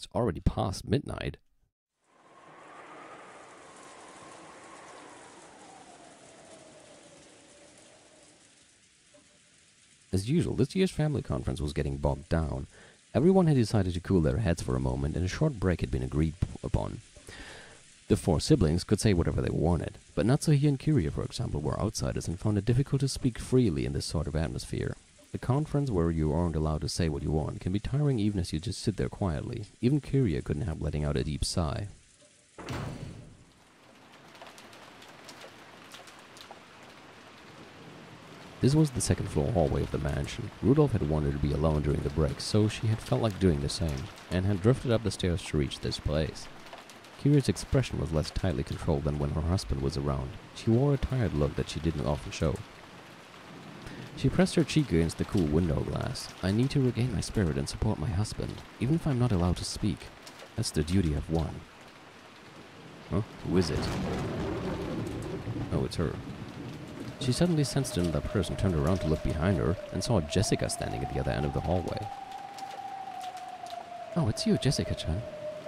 It's already past midnight. As usual, this year's family conference was getting bogged down. Everyone had decided to cool their heads for a moment, and a short break had been agreed upon. The four siblings could say whatever they wanted, but Natsuhi and Kiria, for example, were outsiders and found it difficult to speak freely in this sort of atmosphere. A conference where you aren't allowed to say what you want can be tiring even as you just sit there quietly. Even Kiria couldn't help letting out a deep sigh. This was the second floor hallway of the mansion. Rudolph had wanted to be alone during the break, so she had felt like doing the same, and had drifted up the stairs to reach this place. Kiria's expression was less tightly controlled than when her husband was around. She wore a tired look that she didn't often show. She pressed her cheek against the cool window glass. I need to regain my spirit and support my husband, even if I'm not allowed to speak. That's the duty of one. Huh? Who is it? Oh, it's her. She suddenly sensed another person, turned around to look behind her, and saw Jessica standing at the other end of the hallway. Oh, it's you, Jessica-chan.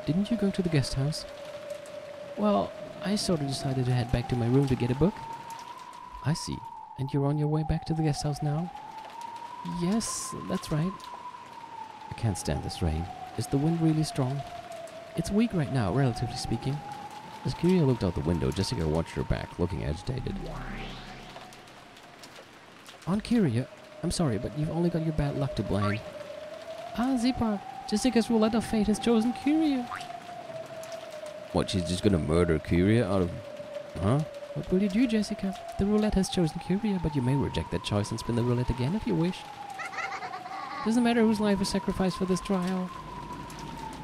Didn't you go to the guest house? Well, I sort of decided to head back to my room to get a book. I see. And you're on your way back to the guest house now? Yes, that's right. I can't stand this rain. Is the wind really strong? It's weak right now, relatively speaking. As Kiria looked out the window, Jessica watched her back, looking agitated. Aunt Kiria, I'm sorry, but you've only got your bad luck to blame. Ah, Zipa, Jessica's roulette of fate has chosen Kiria. What, she's just gonna murder Kiria out of... Huh? What will you do, Jessica? The roulette has chosen Kiria, but you may reject that choice and spin the roulette again if you wish. Doesn't matter whose life is sacrificed for this trial.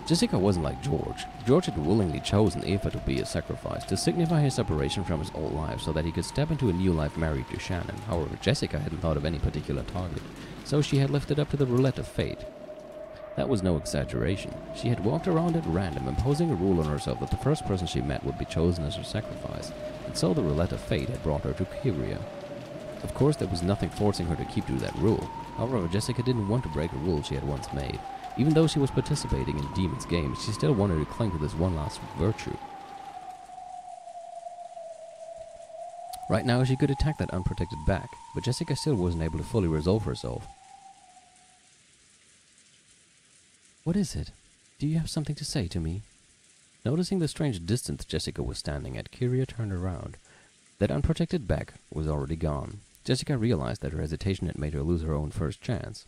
Jessica wasn't like George. George had willingly chosen Eva to be a sacrifice, to signify his separation from his old life so that he could step into a new life married to Shannon. However, Jessica hadn't thought of any particular target, so she had left it up to the roulette of fate. That was no exaggeration. She had walked around at random, imposing a rule on herself that the first person she met would be chosen as her sacrifice, and so the roulette of fate had brought her to Kiria. Of course, there was nothing forcing her to keep to that rule. However, Jessica didn't want to break a rule she had once made. Even though she was participating in Demon's games, she still wanted to cling to this one last virtue. Right now, she could attack that unprotected back, but Jessica still wasn't able to fully resolve herself. What is it? Do you have something to say to me? Noticing the strange distance Jessica was standing at, Kiria turned around. That unprotected back was already gone. Jessica realized that her hesitation had made her lose her own first chance.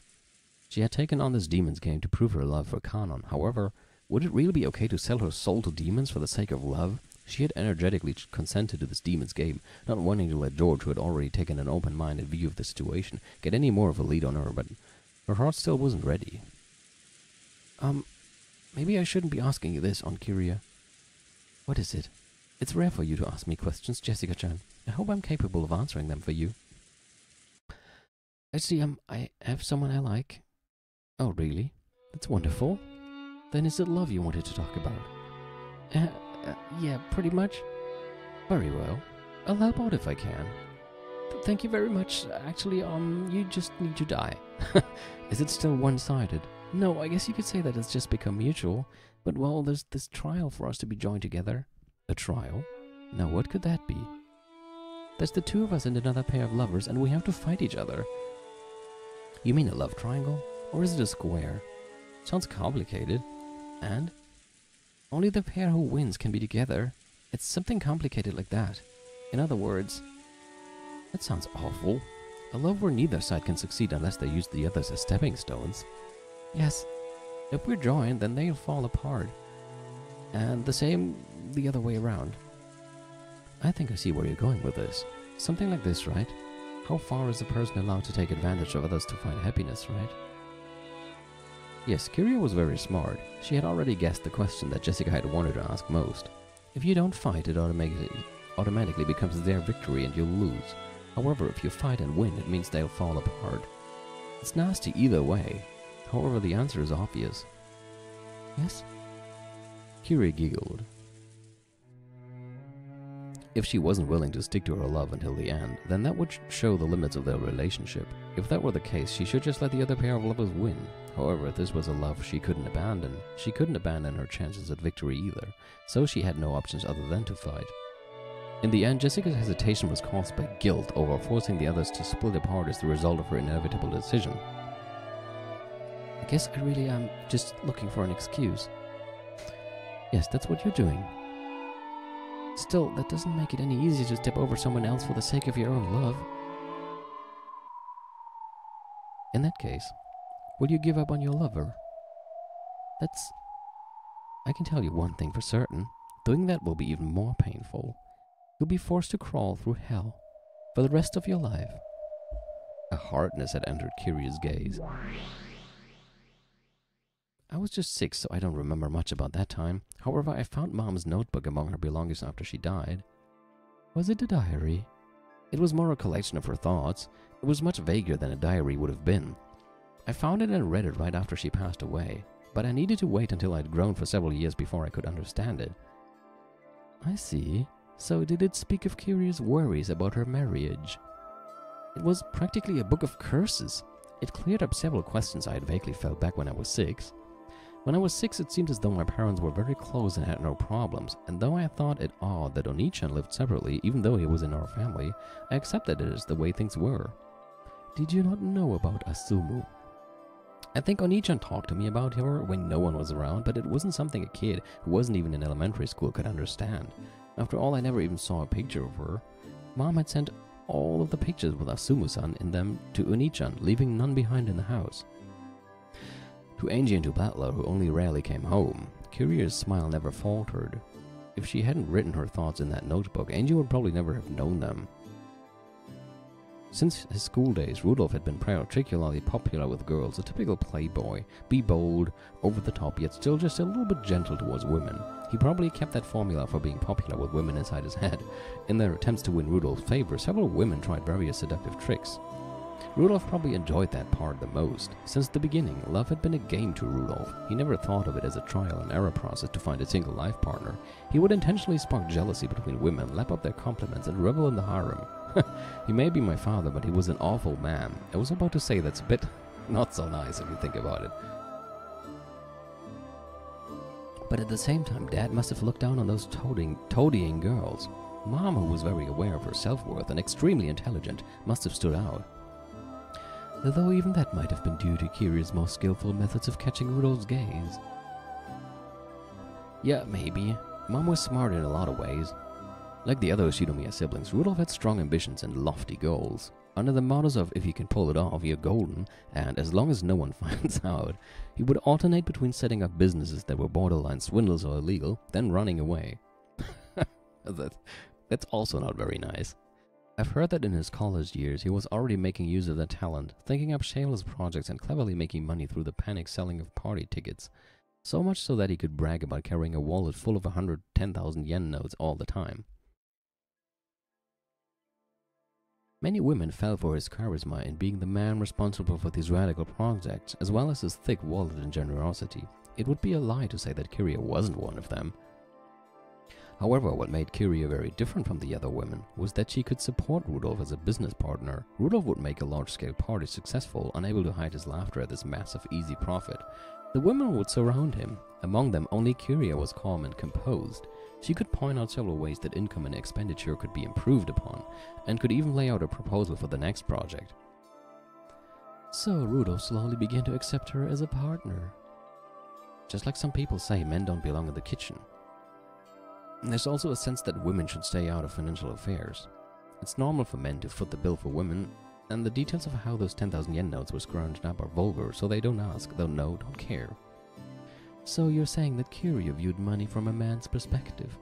She had taken on this demon's game to prove her love for Kanon. However, would it really be okay to sell her soul to demons for the sake of love? She had energetically consented to this demon's game, not wanting to let George, who had already taken an open-minded view of the situation, get any more of a lead on her, but her heart still wasn't ready. Maybe I shouldn't be asking you this, Aunt Kiria. What is it? It's rare for you to ask me questions, Jessica-chan. I hope I'm capable of answering them for you. Actually, I have someone I like. Oh, really? That's wonderful. Then is it love you wanted to talk about? Yeah, pretty much. Very well. I'll help out if I can. Thank you very much. Actually, you just need to die. Is it still one-sided? No, I guess you could say that it's just become mutual. But, well, there's this trial for us to be joined together. A trial? Now, what could that be? There's the two of us and another pair of lovers, and we have to fight each other. You mean a love triangle? Or is it a square? Sounds complicated. And? Only the pair who wins can be together. It's something complicated like that. In other words, that sounds awful. A love where neither side can succeed unless they use the others as stepping stones. Yes, if we're joined, then they'll fall apart. And the same the other way around. I think I see where you're going with this. Something like this, right? How far is a person allowed to take advantage of others to find happiness, right? Yes, Kiria was very smart. She had already guessed the question that Jessica had wanted to ask most. If you don't fight, it automatically becomes their victory and you'll lose. However, if you fight and win, it means they'll fall apart. It's nasty either way. However, the answer is obvious. Yes? Kiria giggled. If she wasn't willing to stick to her love until the end, then that would show the limits of their relationship. If that were the case, she should just let the other pair of lovers win. However, this was a love she couldn't abandon. She couldn't abandon her chances at victory either, so she had no options other than to fight. In the end, Jessica's hesitation was caused by guilt over forcing the others to split apart as the result of her inevitable decision. I guess I really am just looking for an excuse. Yes, that's what you're doing. Still, that doesn't make it any easier to step over someone else for the sake of your own love. In that case, will you give up on your lover? I can tell you one thing for certain. Doing that will be even more painful. You'll be forced to crawl through hell for the rest of your life. A hardness had entered Kiria's gaze. I was just 6, so I don't remember much about that time. However, I found Mom's notebook among her belongings after she died. Was it a diary? It was more a collection of her thoughts. It was much vaguer than a diary would have been. I found it and read it right after she passed away, but I needed to wait until I'd grown for several years before I could understand it. I see. So did it speak of Kiria's worries about her marriage? It was practically a book of curses. It cleared up several questions I had vaguely felt back when I was 6. When I was 6, it seemed as though my parents were very close and had no problems, and though I thought it odd that Onichan lived separately, even though he was in our family, I accepted it as the way things were. Did you not know about Asumu? I think Onichan talked to me about her when no one was around, but it wasn't something a kid who wasn't even in elementary school could understand. After all, I never even saw a picture of her. Mom had sent all of the pictures with Asumu-san in them to Onichan, leaving none behind in the house. To Angie and to Butler, who only rarely came home, Kiria's smile never faltered. If she hadn't written her thoughts in that notebook, Angie would probably never have known them. Since his school days, Rudolph had been particularly popular with girls, a typical playboy, be bold, over the top, yet still just a little bit gentle towards women. He probably kept that formula for being popular with women inside his head. In their attempts to win Rudolph's favor, several women tried various seductive tricks. Rudolph probably enjoyed that part the most. Since the beginning, love had been a game to Rudolph. He never thought of it as a trial and error process to find a single life partner. He would intentionally spark jealousy between women, lap up their compliments, and revel in the harem. He may be my father, but he was an awful man. I was about to say that's a bit not so nice if you think about it. But at the same time, Dad must have looked down on those toadying girls. Mom, who was very aware of her self-worth and extremely intelligent, must have stood out. Though even that might have been due to Kiria's more skillful methods of catching Rudolph's gaze. Yeah, maybe. Mom was smart in a lot of ways. Like the other Shinomiya siblings, Rudolph had strong ambitions and lofty goals. Under the mottos of if you can pull it off, you're golden, and as long as no one finds out, he would alternate between setting up businesses that were borderline swindles or illegal, then running away. That's also not very nice. I've heard that in his college years, he was already making use of that talent, thinking up shameless projects and cleverly making money through the panic selling of party tickets. So much so that he could brag about carrying a wallet full of 110,000 yen notes all the time. Many women fell for his charisma in being the man responsible for these radical projects, as well as his thick wallet and generosity. It would be a lie to say that Kiria wasn't one of them. However, what made Kiria very different from the other women was that she could support Rudolph as a business partner. Rudolph would make a large-scale party successful, unable to hide his laughter at this massive easy profit. The women would surround him. Among them, only Kiria was calm and composed. She could point out several ways that income and expenditure could be improved upon, and could even lay out a proposal for the next project. So Rudolph slowly began to accept her as a partner. Just like some people say men don't belong in the kitchen. There's also a sense that women should stay out of financial affairs. It's normal for men to foot the bill for women, and the details of how those 10,000 yen notes were scrounged up are vulgar, so they don't ask, don't know, don't care. So you're saying that Kiria viewed money from a man's perspective?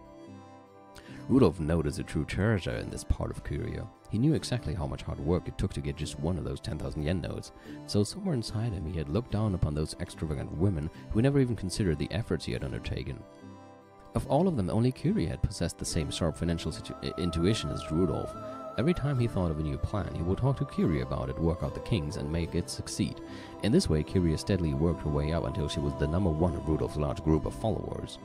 Rudolph noticed a true treasure in this part of Kiria. He knew exactly how much hard work it took to get just one of those 10,000 yen notes, so somewhere inside him he had looked down upon those extravagant women who never even considered the efforts he had undertaken. Of all of them, only Kiria had possessed the same sharp financial intuition as Rudolph. Every time he thought of a new plan, he would talk to Kiria about it, work out the kinks, and make it succeed. In this way, Kiria steadily worked her way up until she was the #1 of Rudolph's large group of followers.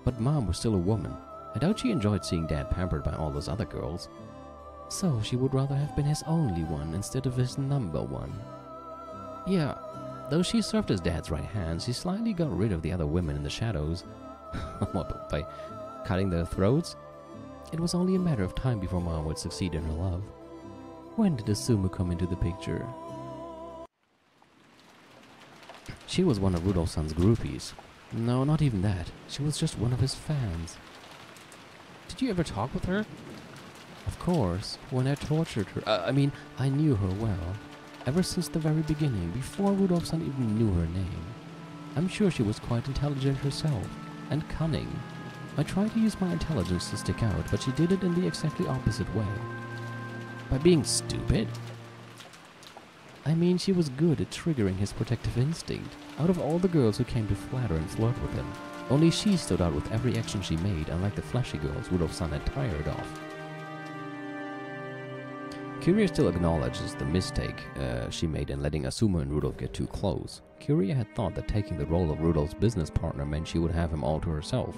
But Mom was still a woman. I doubt she enjoyed seeing Dad pampered by all those other girls. So she would rather have been his only one instead of his #1. Yeah, Though she served as Dad's right hand, she slyly got rid of the other women in the shadows by cutting their throats. It was only a matter of time before Mom would succeed in her love. When did Asumu come into the picture? She was one of Rudolph-san's groupies. No, not even that. She was just one of his fans. Did you ever talk with her? Of course, when I tortured her. I knew her well. Ever since the very beginning, before Rudolph-san even knew her name. I'm sure she was quite intelligent herself, and cunning. I tried to use my intelligence to stick out, but she did it in the exactly opposite way. By being stupid? I mean, she was good at triggering his protective instinct. Out of all the girls who came to flatter and flirt with him, only she stood out with every action she made, unlike the flashy girls Rudolph-san had tired of. Kyria still acknowledges the mistake she made in letting Asumu and Rudolph get too close. Kyria had thought that taking the role of Rudolph's business partner meant she would have him all to herself.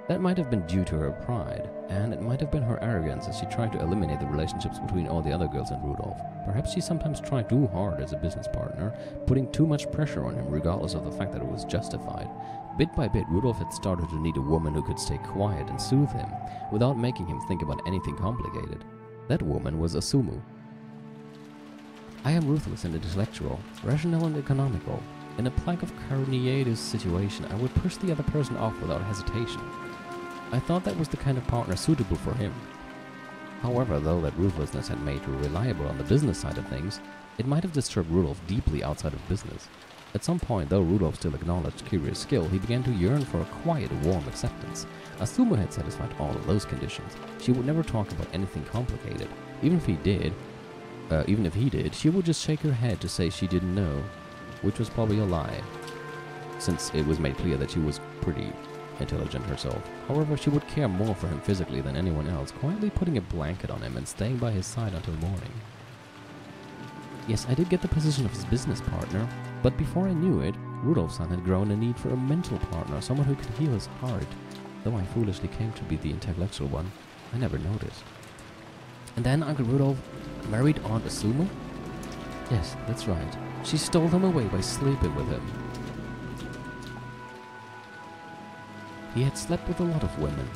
That might have been due to her pride, and it might have been her arrogance as she tried to eliminate the relationships between all the other girls and Rudolph. Perhaps she sometimes tried too hard as a business partner, putting too much pressure on him regardless of the fact that it was justified. Bit by bit, Rudolph had started to need a woman who could stay quiet and soothe him, without making him think about anything complicated. That woman was Asumu. I am ruthless and intellectual, rational and economical. In a plague of carniatus situation, I would push the other person off without hesitation. I thought that was the kind of partner suitable for him. However, though that ruthlessness had made her reliable on the business side of things, it might have disturbed Rudolph deeply outside of business. At some point, though Rudolph still acknowledged Kyria's skill, he began to yearn for a quiet, warm acceptance. Asumu had satisfied all of those conditions. She would never talk about anything complicated. Even if he did, she would just shake her head to say she didn't know, which was probably a lie, since it was made clear that she was pretty intelligent herself. However, she would care more for him physically than anyone else, quietly putting a blanket on him and staying by his side until morning. Yes, I did get the position of his business partner, but before I knew it, Rudolph-san had grown a need for a mental partner, someone who could heal his heart. Though I foolishly came to be the intellectual one, I never noticed. And then Uncle Rudolph married Aunt Asumu? Yes, that's right. She stole him away by sleeping with him. He had slept with a lot of women.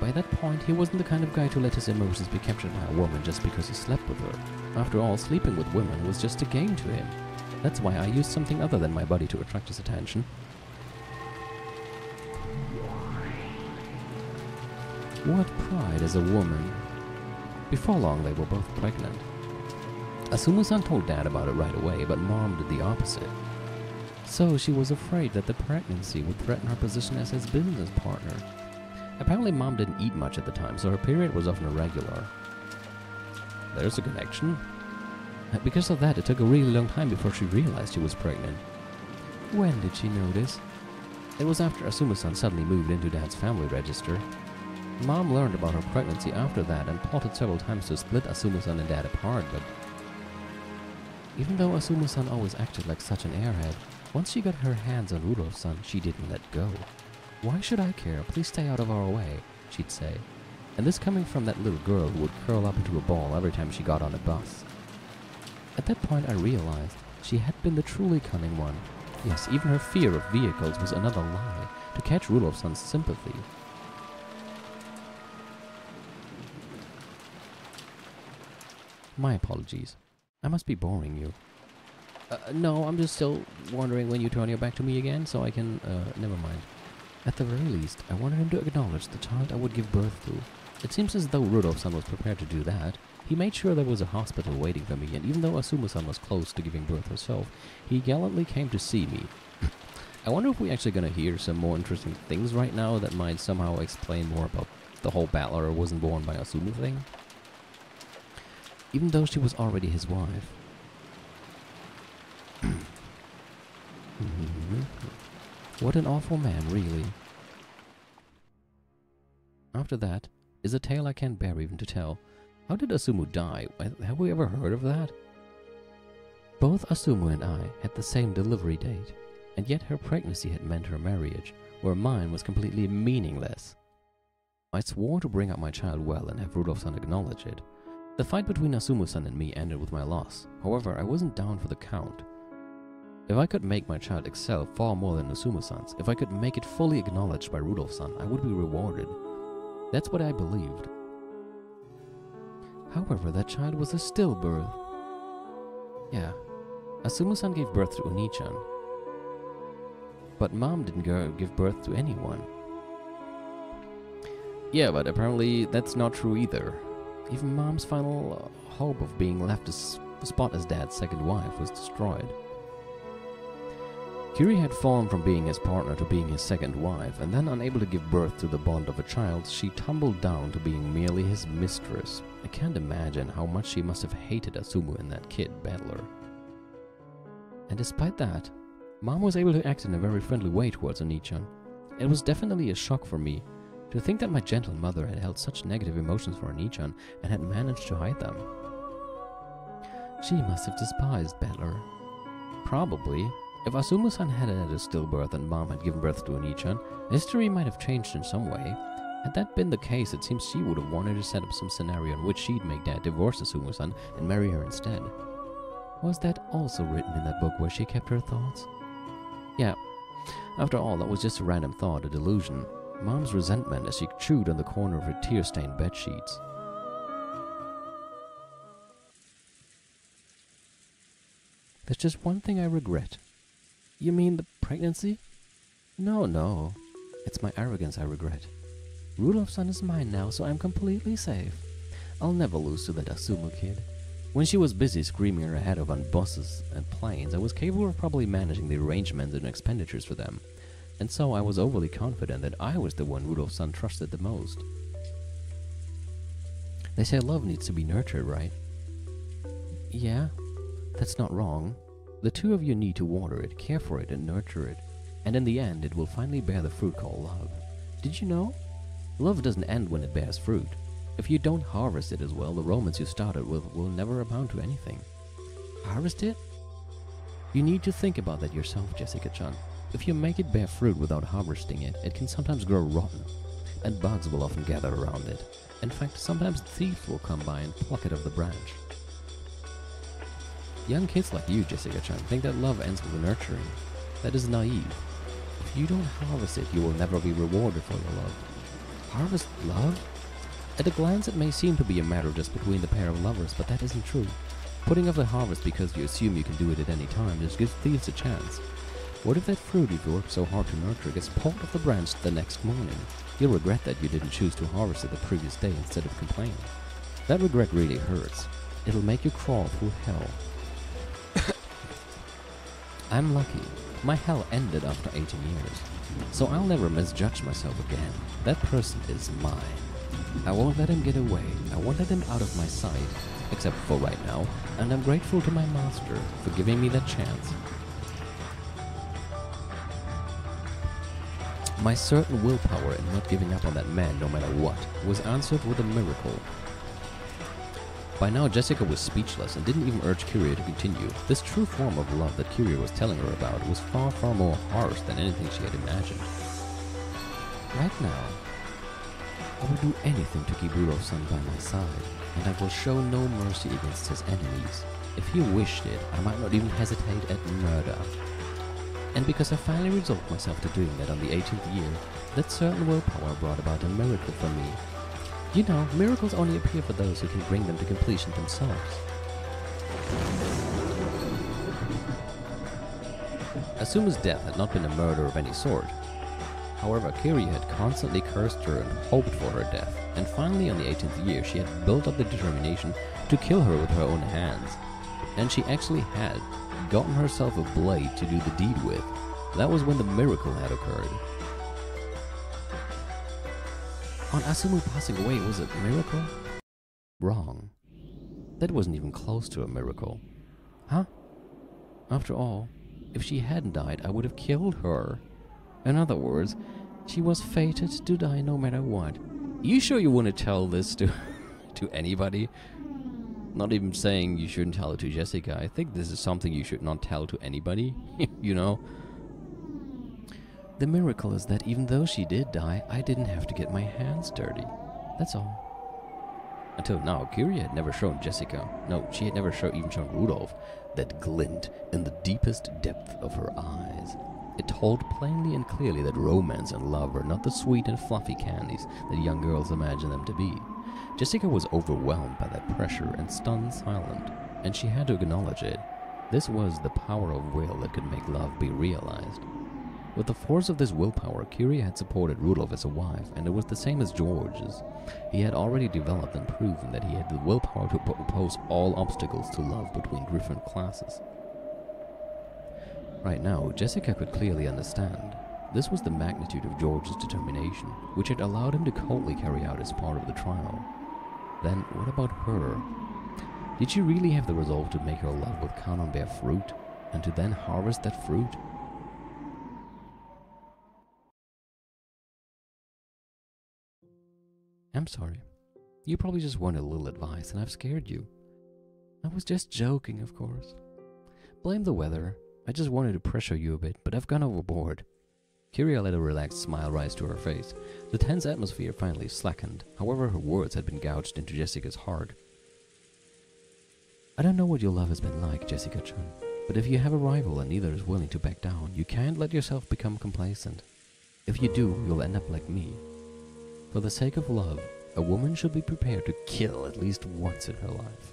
By that point, he wasn't the kind of guy to let his emotions be captured by a woman just because he slept with her. After all, sleeping with women was just a game to him. That's why I used something other than my body to attract his attention. What pride as a woman. Before long, they were both pregnant. Asumu-san told Dad about it right away, but Mom did the opposite. So she was afraid that the pregnancy would threaten her position as his business partner. Apparently Mom didn't eat much at the time, so her period was often irregular. There's a connection. Because of that, it took a really long time before she realized she was pregnant. When did she notice? It was after Asumu-san suddenly moved into Dad's family register. Mom learned about her pregnancy after that and plotted several times to split Asumu-san and Dad apart, but even though Asumu-san always acted like such an airhead, once she got her hands on Rudolph-san, she didn't let go. Why should I care? Please stay out of our way, she'd say. And this coming from that little girl who would curl up into a ball every time she got on a bus. At that point I realized she had been the truly cunning one. Yes, even her fear of vehicles was another lie, to catch Rudolph-san's sympathy. My apologies. I must be boring you. No, I'm just still wondering when you turn your back to me again, so I can, never mind. At the very least, I wanted him to acknowledge the child I would give birth to. It seems as though Rudolph-san was prepared to do that. He made sure there was a hospital waiting for me, and even though Asumu-san was close to giving birth herself, he gallantly came to see me. I wonder if we're actually gonna hear some more interesting things right now that might somehow explain more about the whole Battler wasn't born by Asumu thing. Even though she was already his wife. What an awful man, really. After that is a tale I can't bear even to tell. How did Asumu die? Have we ever heard of that? Both Asumu and I had the same delivery date, and yet her pregnancy had meant her marriage, where mine was completely meaningless. I swore to bring up my child well and have Rudolph-san acknowledge it. The fight between Asumu-san and me ended with my loss. However, I wasn't down for the count. If I could make my child excel far more than Asumu-san's, if I could make it fully acknowledged by Rudolph-san, I would be rewarded. That's what I believed. However, that child was a stillbirth. Yeah, Asumu-san gave birth to Oni-chan. But Mom didn't give birth to anyone. Yeah, but apparently that's not true either. Even Mom's final hope of being left to spot as Dad's second wife was destroyed. Kiri had fallen from being his partner to being his second wife, and then unable to give birth to the bond of a child, she tumbled down to being merely his mistress. I can't imagine how much she must have hated Asumu and that kid, Battler. And despite that, Mom was able to act in a very friendly way towards Oni-chan. It was definitely a shock for me to think that my gentle mother had held such negative emotions for Oni-chan and had managed to hide them. She must have despised Battler. Probably. If Asumu-san had had a stillbirth and Mom had given birth to Oni-chan, history might have changed in some way. Had that been the case, it seems she would have wanted to set up some scenario in which she'd make Dad divorce Asumu-san and marry her instead. Was that also written in that book where she kept her thoughts? Yeah, after all, that was just a random thought, a delusion. Mom's resentment as she chewed on the corner of her tear-stained bedsheets. There's just one thing I regret. You mean the pregnancy? No. It's my arrogance I regret. Rudolph-san is mine now, so I'm completely safe. I'll never lose to that Asumu kid. When she was busy screaming her head off on buses and planes, I was capable of probably managing the arrangements and expenditures for them. And so I was overly confident that I was the one Rudolph-san trusted the most. They say love needs to be nurtured, right? Yeah, that's not wrong. The two of you need to water it, care for it, and nurture it. And in the end, it will finally bear the fruit called love. Did you know? Love doesn't end when it bears fruit. If you don't harvest it as well, the romance you started with will never amount to anything. Harvest it? You need to think about that yourself, Jessica-chan. If you make it bear fruit without harvesting it, it can sometimes grow rotten, and bugs will often gather around it. In fact, sometimes thieves will come by and pluck it off the branch. Young kids like you, Jessica-chan, think that love ends with nurturing. That is naive. If you don't harvest it, you will never be rewarded for your love. Harvest love? At a glance, it may seem to be a matter just between the pair of lovers, but that isn't true. Putting off the harvest because you assume you can do it at any time just gives thieves a chance. What if that fruit you've worked so hard to nurture gets pulled off the branch the next morning? You'll regret that you didn't choose to harvest it the previous day instead of complaining. That regret really hurts. It'll make you crawl through hell. I'm lucky. My hell ended after 18 years. So I'll never misjudge myself again. That person is mine. I won't let him get away. I won't let him out of my sight. Except for right now. And I'm grateful to my master for giving me that chance. My certain willpower in not giving up on that man no matter what was answered with a miracle. By now Jessica was speechless and didn't even urge Kiria to continue. This true form of love that Kiria was telling her about was far, far more harsh than anything she had imagined. Right now, I will do anything to keep Rudolph-san by my side, and I will show no mercy against his enemies. If he wished it, I might not even hesitate at murder. And because I finally resolved myself to doing that on the 18th year, that certain willpower brought about a miracle for me. You know, miracles only appear for those who can bring them to completion themselves. Asuma's death had not been a murder of any sort. However, Kiria had constantly cursed her and hoped for her death, and finally on the 18th year she had built up the determination to kill her with her own hands. And she actually had gotten herself a blade to do the deed with. That was when the miracle had occurred. On Asumu passing away, was it a miracle? Wrong. That wasn't even close to a miracle. Huh? After all, if she hadn't died, I would have killed her. In other words, she was fated to die no matter what. You sure you want to tell this to anybody? Not even saying you shouldn't tell it to Jessica. I think this is something you should not tell to anybody, you know? The miracle is that even though she did die, I didn't have to get my hands dirty. That's all. Until now, Kyria had never shown Jessica, no, she had never even shown Rudolph, that glint in the deepest depth of her eyes. It told plainly and clearly that romance and love are not the sweet and fluffy candies that young girls imagine them to be. Jessica was overwhelmed by that pressure and stunned silent, and she had to acknowledge it. This was the power of will that could make love be realized. With the force of this willpower, Kyria had supported Rudolph as a wife, and it was the same as George's. He had already developed and proven that he had the willpower to oppose all obstacles to love between different classes. Right now, Jessica could clearly understand. This was the magnitude of George's determination, which had allowed him to coldly carry out his part of the trial. Then, what about her? Did she really have the resolve to make her love with Kanon bear fruit, and to then harvest that fruit? I'm sorry. You probably just wanted a little advice, and I've scared you. I was just joking, of course. Blame the weather. I just wanted to pressure you a bit, but I've gone overboard. Kyria let a relaxed smile rise to her face. The tense atmosphere finally slackened. However, her words had been gouged into Jessica's heart. I don't know what your love has been like, Jessica-chan, but if you have a rival and neither is willing to back down, you can't let yourself become complacent. If you do, you'll end up like me. For the sake of love, a woman should be prepared to kill at least once in her life.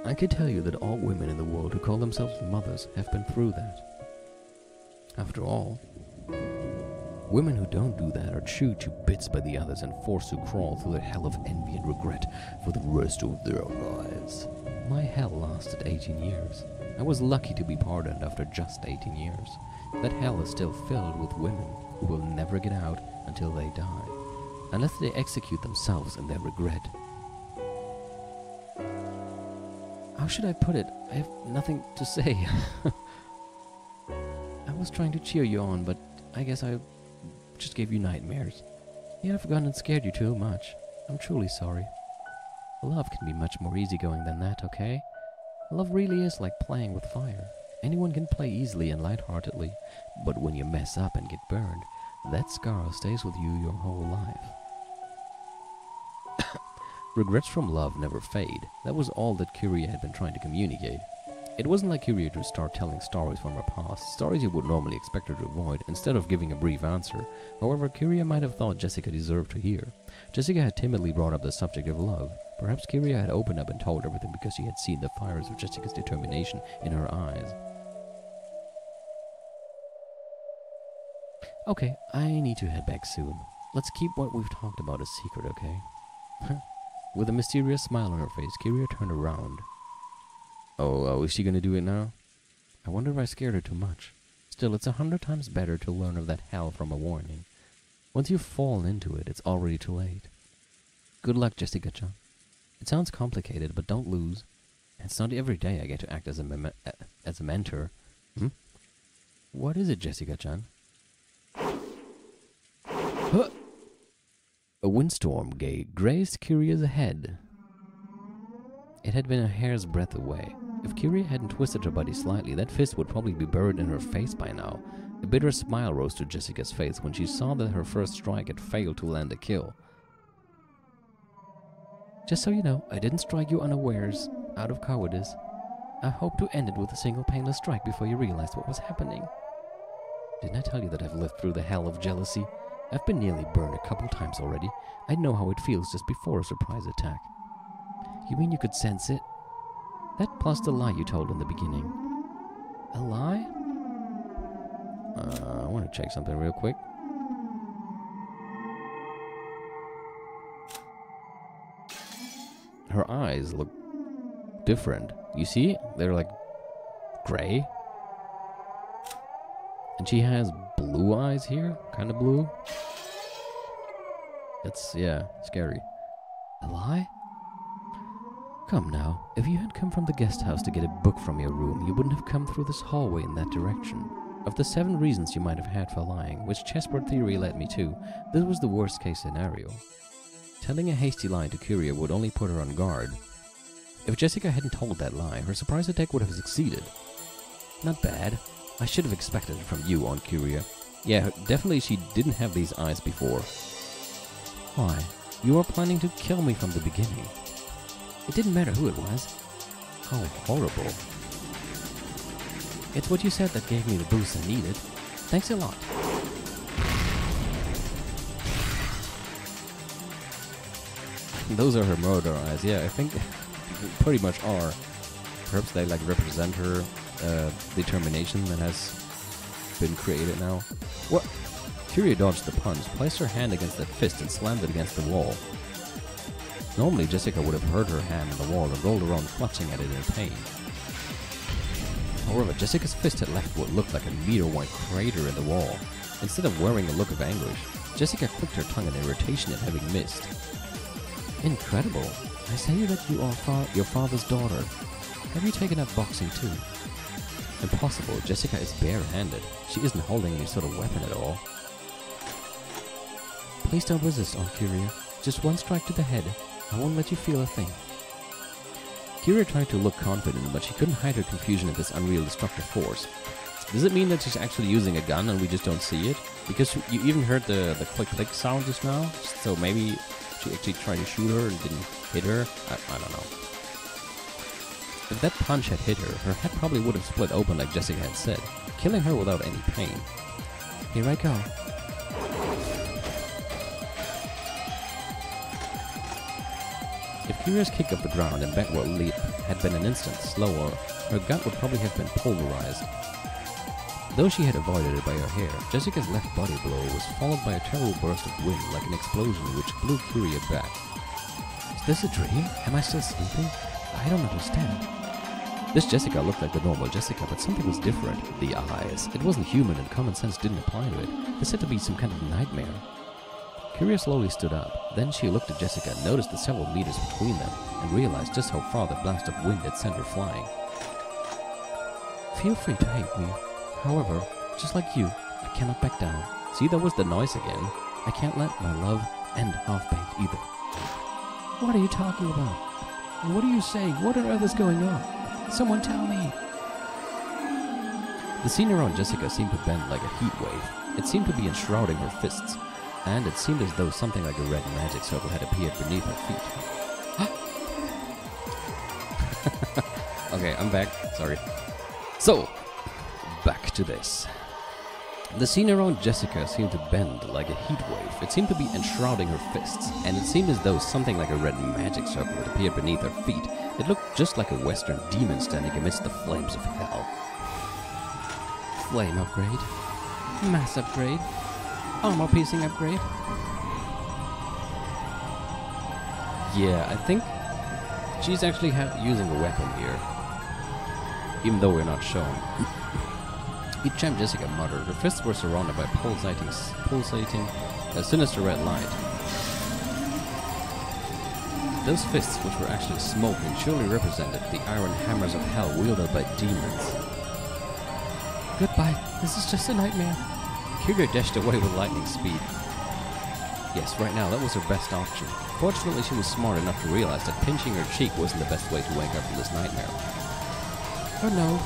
I could tell you that all women in the world who call themselves mothers have been through that. After all, women who don't do that are chewed to bits by the others and forced to crawl through the hell of envy and regret for the rest of their lives. My hell lasted 18 years. I was lucky to be pardoned after just 18 years. That hell is still filled with women who will never get out until they die, unless they execute themselves in their regret. How should I put it? I have nothing to say. I was trying to cheer you on, but I guess I just gave you nightmares. Yeah, I've gone and scared you too much. I'm truly sorry. Love can be much more easygoing than that, okay? Love really is like playing with fire. Anyone can play easily and lightheartedly, but when you mess up and get burned, that scar stays with you your whole life. Regrets from love never fade. That was all that Kyria had been trying to communicate. It wasn't like Kyria to start telling stories from her past, stories you would normally expect her to avoid, instead of giving a brief answer. However, Kyria might have thought Jessica deserved to hear. Jessica had timidly brought up the subject of love. Perhaps Kyria had opened up and told everything because she had seen the fires of Jessica's determination in her eyes. Okay, I need to head back soon. Let's keep what we've talked about a secret, okay? With a mysterious smile on her face, Kyria turned around. Oh, is she gonna do it now? I wonder if I scared her too much. Still, it's 100 times better to learn of that hell from a warning. Once you've fallen into it, it's already too late. Good luck, Jessica-chan. It sounds complicated, but don't lose. It's not every day I get to act as a mentor. What is it, Jessica-chan? Huh! A windstorm grazed Kyria's head. It had been a hair's breadth away. If Kyria hadn't twisted her body slightly, that fist would probably be buried in her face by now. A bitter smile rose to Jessica's face when she saw that her first strike had failed to land a kill. Just so you know, I didn't strike you unawares, out of cowardice. I hoped to end it with a single painless strike before you realized what was happening. Didn't I tell you that I've lived through the hell of jealousy? I've been nearly burned a couple times already. I know how it feels just before a surprise attack. You mean you could sense it? That plus the lie you told in the beginning. A lie? I want to check something real quick. Her eyes look different. You see? They're like gray. And she has blue eyes here. Kind of blue. That's, yeah, scary. A lie? Come now, if you had come from the guest house to get a book from your room, you wouldn't have come through this hallway in that direction. Of the 7 reasons you might have had for lying, which chessboard theory led me to, this was the worst case scenario. Telling a hasty lie to Kyria would only put her on guard. If Jessica hadn't told that lie, her surprise attack would have succeeded. Not bad. I should have expected it from you, Aunt Kyria. Yeah, definitely she didn't have these eyes before. Why? You were planning to kill me from the beginning. It didn't matter who it was. How horrible. It's what you said that gave me the boost I needed. Thanks a lot. Those are her murder eyes. Yeah, I think pretty much are. Perhaps they like represent her determination that has been created now. What? Curia dodged the punch, placed her hand against that fist and slammed it against the wall. Normally Jessica would have hurt her hand on the wall and rolled around clutching at it in pain. However, Jessica's fist had left what looked like a meter-wide crater in the wall. Instead of wearing a look of anguish, Jessica clicked her tongue in irritation at having missed. Incredible. I say that you are your father's daughter. Have you taken up boxing too? Impossible. Jessica is bare-handed. She isn't holding any sort of weapon at all. Please don't resist, Aunt Curia. Just one strike to the head. I won't let you feel a thing. Curia tried to look confident, but she couldn't hide her confusion at this unreal destructive force. Does it mean that she's actually using a gun and we just don't see it? Because you even heard the click-click sound just now, so maybe she actually tried to shoot her and didn't hit her? I don't know. If that punch had hit her, her head probably would have split open like Jessica had said, killing her without any pain. Here I go. If Curia's kick off the ground and backward leap had been an instant slower, her gut would probably have been pulverized. Though she had avoided it by her hair, Jessica's left body blow was followed by a terrible burst of wind like an explosion which blew Curia back. Is this a dream? Am I still sleeping? I don't understand. This Jessica looked like the normal Jessica, but something was different. The eyes. It wasn't human and common sense didn't apply to it. This had to be some kind of nightmare. Curia slowly stood up. Then she looked at Jessica, noticed the several meters between them, and realized just how far the blast of wind had sent her flying. Feel free to hate me. However, just like you, I cannot back down. See, that was the noise again. I can't let my love end half-baked either. What are you talking about? And what are you saying? What on earth is going on? Someone tell me. The scene around Jessica seemed to bend like a heat wave. It seemed to be enshrouding her fists, and it seemed as though something like a red magic circle had appeared beneath her feet. Okay, I'm back. Sorry. So, back to this. The scene around Jessica seemed to bend like a heat wave. It seemed to be enshrouding her fists, and it seemed as though something like a red magic circle had appeared beneath her feet. It looked just like a western demon standing amidst the flames of hell. Flame upgrade. Mass upgrade. Armor piercing upgrade. Yeah, I think she's actually using a weapon here. Even though we're not shown. Each time Jessica muttered, her fists were surrounded by pulsating a sinister red light. Those fists, which were actually smoking, surely represented the iron hammers of hell wielded by demons. Goodbye, this is just a nightmare. Curia dashed away with lightning speed. Yes, right now, that was her best option. Fortunately, she was smart enough to realize that pinching her cheek wasn't the best way to wake up from this nightmare. Oh no.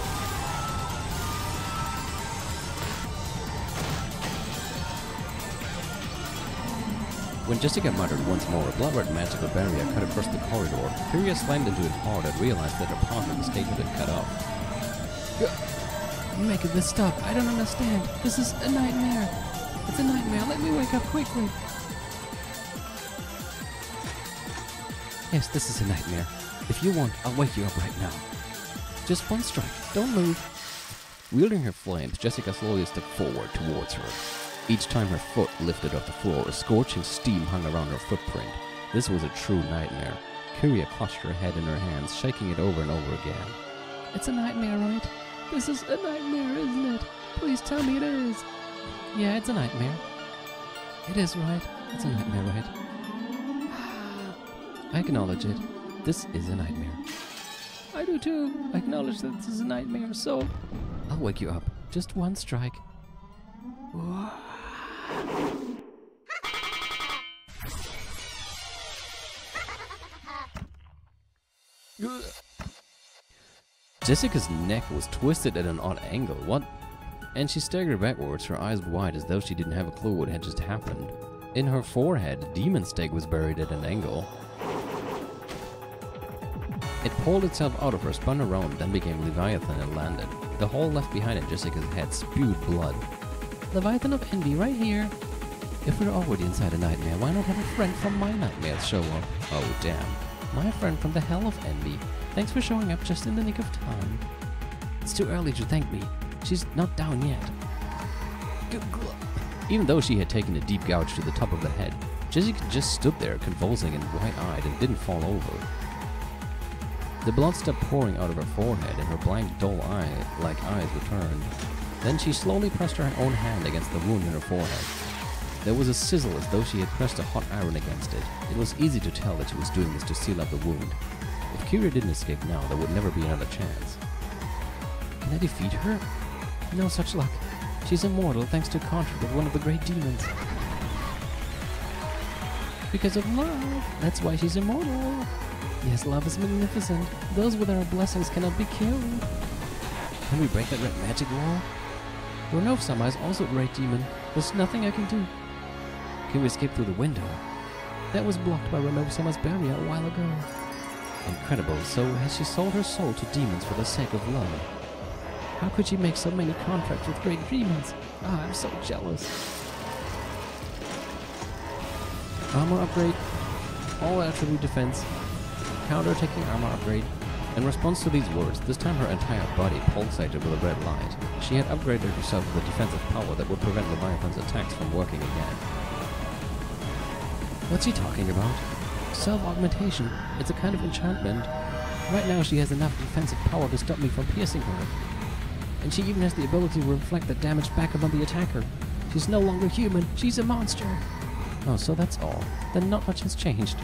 When Jessica muttered once more, a blood-red magical barrier cut across the corridor. Curia slammed into it hard and realized that her path of escape had been cut off. Make this stop. I don't understand. This is a nightmare. It's a nightmare. Let me wake up quickly. Yes, this is a nightmare. If you want, I'll wake you up right now. Just one strike. Don't move. Wielding her flames, Jessica slowly stepped forward towards her. Each time her foot lifted off the floor, a scorching steam hung around her footprint. This was a true nightmare. Curia clutched her head in her hands, shaking it over and over again. It's a nightmare, right? This is a nightmare, isn't it? Please tell me it is. Yeah, it's a nightmare. It is, right? It's a nightmare, right? I acknowledge it. This is a nightmare. I do too. I acknowledge that this is a nightmare, so I'll wake you up. Just one strike. Jessica's neck was twisted at an odd angle. What? And she staggered backwards, her eyes wide as though she didn't have a clue what had just happened. In her forehead, a demon stake was buried at an angle. It pulled itself out of her, spun around, then became Leviathan and landed. The hole left behind in Jessica's head spewed blood. Leviathan of Envy, right here. If we're already inside a nightmare, why not have a friend from my nightmares show up? Oh, damn. My friend from the hell of Envy. Thanks for showing up just in the nick of time. It's too early to thank me. She's not down yet. Even though she had taken a deep gouge to the top of the head, Jessica just stood there convulsing and white-eyed and didn't fall over. The blood stopped pouring out of her forehead and her blank, dull eye-like eyes returned. Then she slowly pressed her own hand against the wound in her forehead. There was a sizzle as though she had pressed a hot iron against it. It was easy to tell that she was doing this to seal up the wound. If Kyria didn't escape now, there would never be another chance. Can I defeat her? No such luck. She's immortal thanks to a contract with one of the great demons. Because of love. That's why she's immortal. Yes, love is magnificent. Those with our blessings cannot be killed. Can we break that red magic wall? Renovsama is also a great demon. There's nothing I can do. Can we escape through the window? That was blocked by Renovsama's barrier a while ago. Incredible, so has she sold her soul to demons for the sake of love? How could she make so many contracts with great demons? Ah, I'm so jealous. Armor upgrade. All attribute defense. Counter-attacking armor upgrade. In response to these words, this time her entire body pulsated with a red light. She had upgraded herself with a defensive power that would prevent Leviathan's attacks from working again. What's he talking about? Self-augmentation. It's a kind of enchantment. Right now she has enough defensive power to stop me from piercing her. And she even has the ability to reflect the damage back upon the attacker. She's no longer human. She's a monster. Oh, so that's all. Then not much has changed.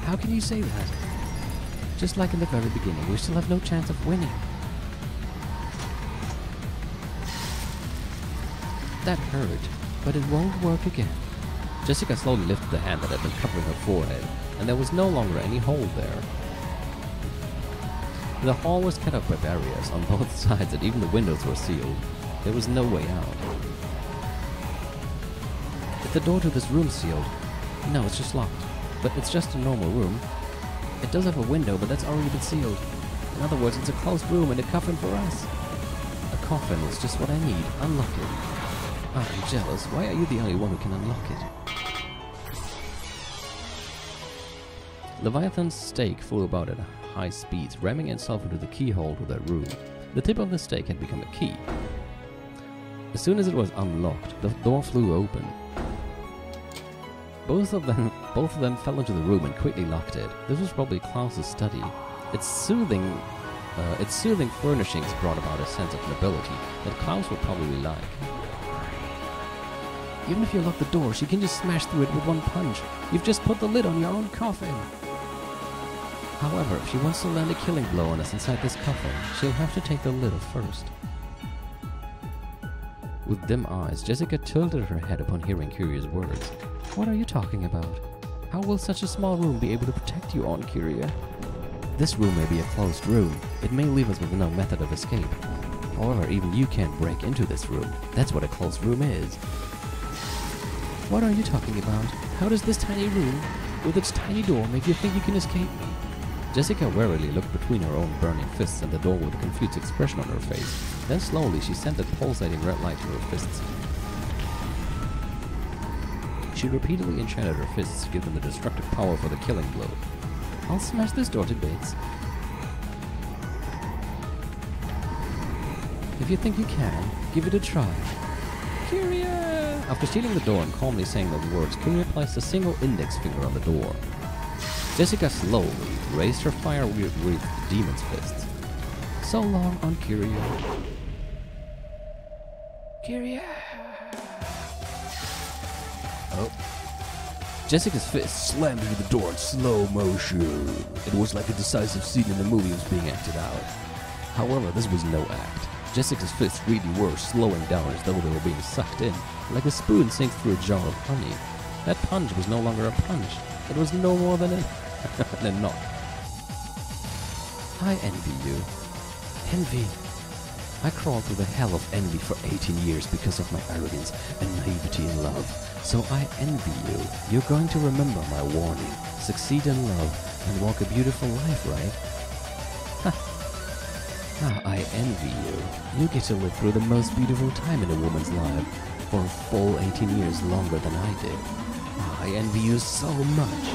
How can you say that? Just like in the very beginning, we still have no chance of winning. That hurt, but it won't work again. Jessica slowly lifted the hand that had been covering her forehead, and there was no longer any hole there. The hall was cut off by barriers on both sides and even the windows were sealed. There was no way out. Is the door to this room sealed? No, it's just locked. But it's just a normal room. It does have a window, but that's already been sealed. In other words, it's a closed room and a coffin for us. A coffin is just what I need. Unlock it. Ah, I'm jealous. Why are you the only one who can unlock it? Leviathan's stake flew about at high speeds, ramming itself into the keyhole to that room. The tip of the stake had become a key. As soon as it was unlocked, the door flew open. Both of them fell into the room and quickly locked it. This was probably Klaus's study. Its soothing furnishings brought about a sense of nobility that Klaus would probably like. Even if you lock the door, she can just smash through it with one punch. You've just put the lid on your own coffin. However, if she wants to land a killing blow on us inside this coffin, she'll have to take the lid off first. With dim eyes, Jessica tilted her head upon hearing Kyria's words. What are you talking about? How will such a small room be able to protect you, Aunt Kyria? This room may be a closed room. It may leave us with no method of escape. However, even you can't break into this room. That's what a closed room is. What are you talking about? How does this tiny room, with its tiny door, make you think you can escape me? Jessica warily looked between her own burning fists and the door with a confused expression on her face. Then slowly she sent the pulsating red light to her fists. She repeatedly enchanted her fists to give them the destructive power for the killing blow. I'll smash this door to bits. If you think you can, give it a try. Kyria! After sealing the door and calmly saying those words, Kyria placed a single index finger on the door. Jessica slowly raised her fire-wreathed demon's fists. So long, Aunt Kyria. Kyria! Oh. Jessica's fist slammed into the door in slow motion. It was like a decisive scene in the movie was being acted out. However, this was no act. Jessica's fists really were slowing down as though they were being sucked in, like a spoon sinks through a jar of honey. That punch was no longer a punch. It was no more than a knock. I envy you. Envy. I crawled through the hell of envy for 18 years because of my arrogance and naivety in love. So I envy you. You're going to remember my warning. Succeed in love and walk a beautiful life, right? Ah, I envy you. You get to live through the most beautiful time in a woman's life for a full 18 years longer than I did. Ah, I envy you so much.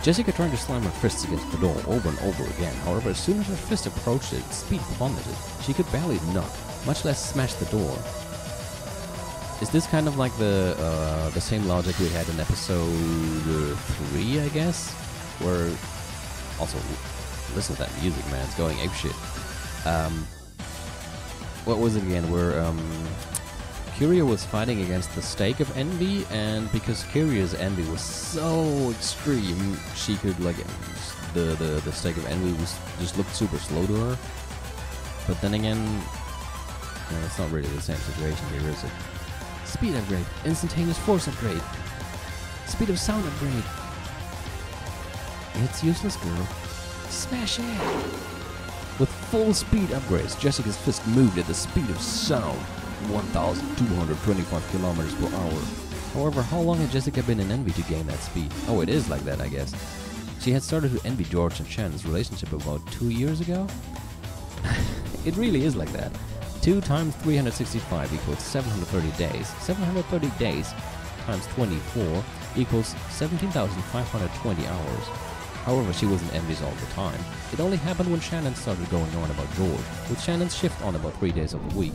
Jessica tried to slam her fists against the door over and over again. However, as soon as her fist approached it, speed plummeted. She could barely knock, much less smash the door. Is this kind of like the same logic we had in episode 3, I guess? Where, also, listen to that music, man, it's going apeshit. What was it again? Where Kyria was fighting against the stake of envy, and because Kyria's envy was so extreme, she could, like, the stake of envy was just looked super slow to her. But then again, it's not really the same situation here, is it? Speed upgrade, instantaneous force upgrade, speed of sound upgrade. It's useless, girl. Smash it! With full speed upgrades, Jessica's fist moved at the speed of sound, 1,225 kilometers per hour. However, how long had Jessica been in envy to gain that speed? Oh, it is like that, I guess. She had started to envy George and Shannon's relationship about 2 years ago? It really is like that. 2 times 365 equals 730 days. 730 days times 24 equals 17,520 hours. However, she wasn't envious all the time. It only happened when Shannon started going on about George. With Shannon's shift on about 3 days of the week,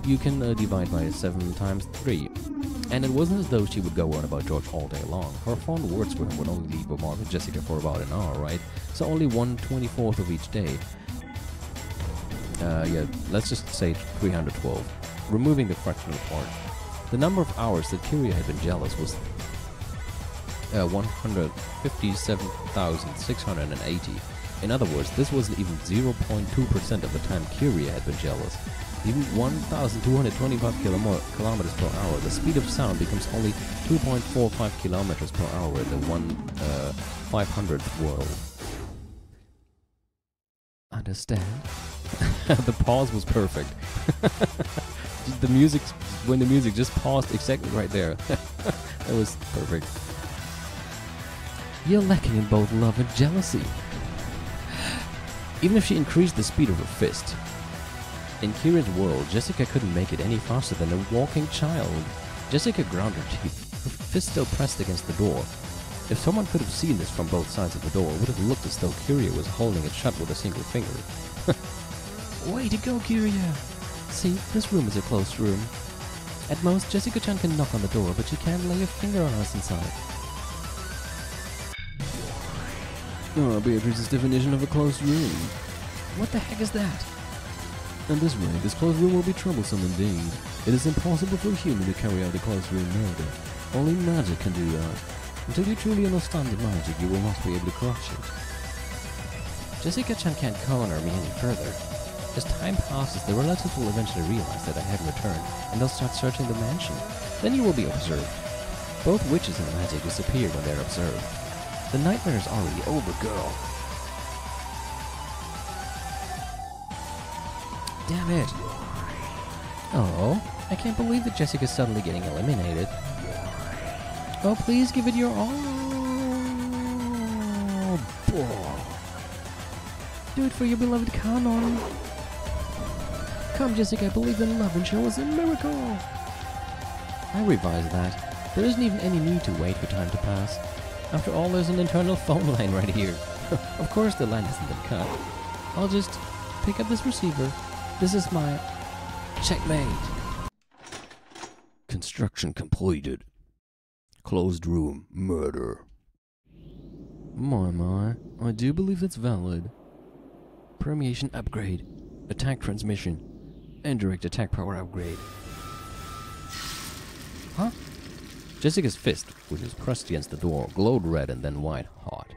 you can divide by 7 times 3. And it wasn't as though she would go on about George all day long. Her fond words with him would only leave a mark with Jessica for about an hour, right? So only 1/24 of each day. Yeah, let's just say 312. Removing the fractional part. The number of hours that Kyria had been jealous was 157,680. In other words, this wasn't even 0.2% of the time Kyria had been jealous. Even 1,225 kilometers per hour, the speed of sound becomes only 2.45 kilometers per hour in the 1/500th world. Understand? The pause was perfect. The music, when the music just paused exactly right there. That was perfect. You're lacking in both love and jealousy. Even if she increased the speed of her fist, in Kyria's world, Jessica couldn't make it any faster than a walking child. Jessica ground her teeth, her fist still pressed against the door. If someone could have seen this from both sides of the door, it would have looked as though Kyria was holding it shut with a single finger. Way to go, Kyria! See, this room is a closed room. At most, Jessica-chan can knock on the door, but she can't lay a finger on us inside. Oh, Beatrice's definition of a closed room. What the heck is that? At this rate, this closed room will be troublesome indeed. It is impossible for a human to carry out a closed room murder. Only magic can do that. Until you truly understand the magic, you will not be able to crush it. Jessica-chan can't corner me any further. As time passes, the relatives will eventually realize that I haven't returned, and they'll start searching the mansion. Then you will be observed. Both witches and magic disappear when they're observed. The nightmare is already over, girl. Damn it. Oh, I can't believe that Jessica's suddenly getting eliminated. Oh, please give it your all. Do it for your beloved Kanon. Come, Jessica, believe in love and show us a miracle. I revised that. There isn't even any need to wait for time to pass. After all, there's an internal phone line right here. Of course the line hasn't been cut. I'll just pick up this receiver. This is my checkmate. Construction completed. Closed room murder. My, I do believe that's valid. Permeation upgrade. Attack transmission. Indirect attack power upgrade. Huh? Jessica's fist, which was pressed against the door, glowed red and then white hot.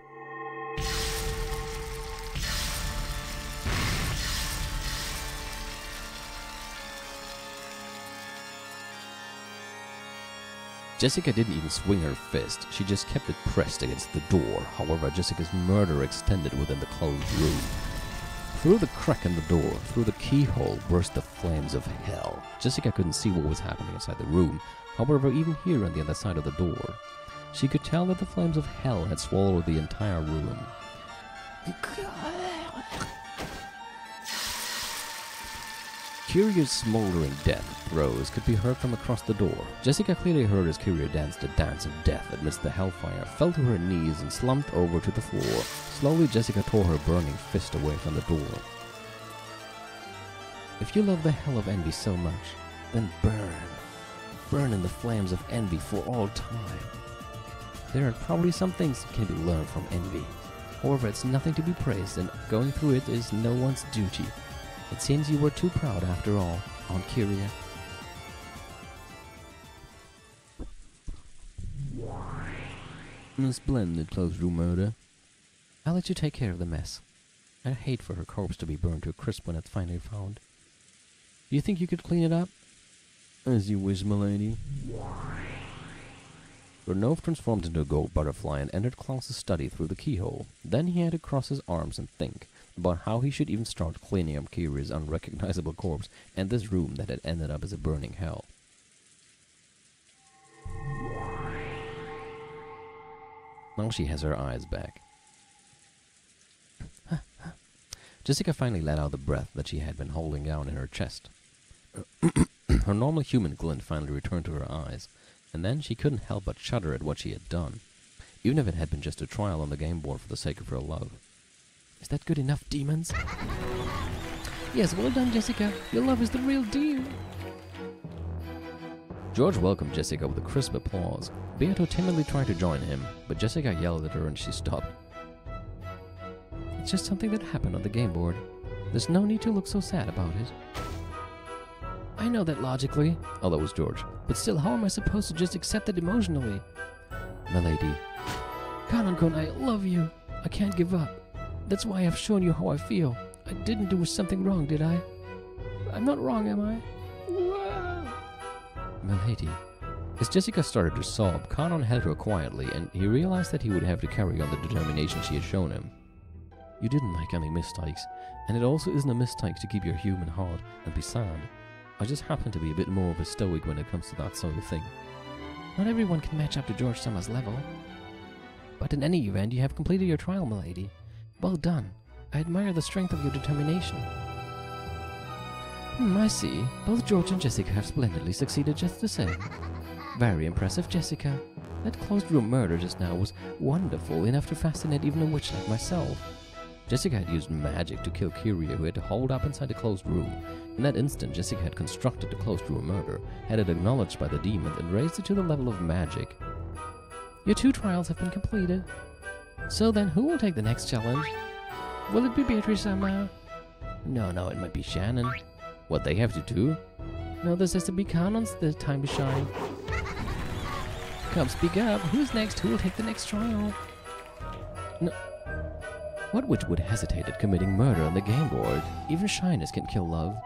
Jessica didn't even swing her fist, she just kept it pressed against the door. However, Jessica's murder extended within the closed room. Through the crack in the door, through the keyhole, burst the flames of hell. Jessica couldn't see what was happening inside the room. However, even here on the other side of the door, she could tell that the flames of hell had swallowed the entire room. Kiria's smoldering death throes could be heard from across the door. Jessica clearly heard as Kiria danced a dance of death amidst the hellfire, fell to her knees and slumped over to the floor. Slowly, Jessica tore her burning fist away from the door. If you love the hell of envy so much, then burn. Burn in the flames of envy for all time. There are probably some things that can be learned from envy. However, it's nothing to be praised, and going through it is no one's duty. It seems you were too proud after all, Aunt Kiria. A splendid closed-room murder. I'll let you take care of the mess. I'd hate for her corpse to be burned to a crisp when it's finally found. Do you think you could clean it up? As you wish, milady. Renov transformed into a gold butterfly and entered Klaus's study through the keyhole. Then he had to cross his arms and think about how he should even start cleaning up Kiria's unrecognizable corpse and this room that had ended up as a burning hell. Now she has her eyes back. Jessica finally let out the breath that she had been holding down in her chest. Her normal human glint finally returned to her eyes, and then she couldn't help but shudder at what she had done, even if it had been just a trial on the game board for the sake of her love. Is that good enough, demons? Yes, well done, Jessica. Your love is the real deal. George welcomed Jessica with a crisp applause. Beato timidly tried to join him, but Jessica yelled at her and she stopped. It's just something that happened on the game board. There's no need to look so sad about it. I know that logically. Oh, that was George. But still, how am I supposed to just accept it emotionally? Milady. Kanan-kun, I love you. I can't give up. That's why I've shown you how I feel. I didn't do something wrong, did I? I'm not wrong, am I? Whoa. Milady. As Jessica started to sob, Kanan held her quietly, and he realized that he would have to carry on the determination she had shown him. You didn't make any mistakes, and it also isn't a mistake to keep your human heart and be sad. I just happen to be a bit more of a stoic when it comes to that sort of thing. Not everyone can match up to George Summers' level. But in any event, you have completed your trial, milady. Well done. I admire the strength of your determination. I see. Both George and Jessica have splendidly succeeded just the same. Very impressive, Jessica. That closed-room murder just now was wonderful, enough to fascinate even a witch like myself. Jessica had used magic to kill Kiria, who had holed up inside a closed room. In that instant, Jessica had constructed the closed-room murder, had it acknowledged by the demon, and raised it to the level of magic. Your 2 trials have been completed. So then, who will take the next challenge? Will it be Beatrice somehow? No, it might be Shannon. What they have to do? No, this has to be Kanan's the time to shine. Come, speak up. Who's next? Who will take the next trial? No. What witch would hesitate at committing murder on the game board? Even shyness can kill love.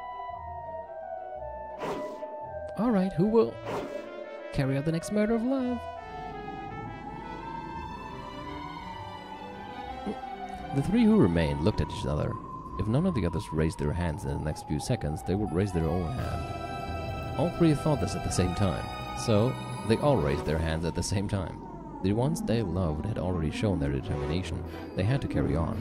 Alright, who will carry out the next murder of love? The 3 who remained looked at each other. If none of the others raised their hands in the next few seconds, they would raise their own hand. All 3 thought this at the same time, so they all raised their hands at the same time. The ones they loved had already shown their determination. They had to carry on.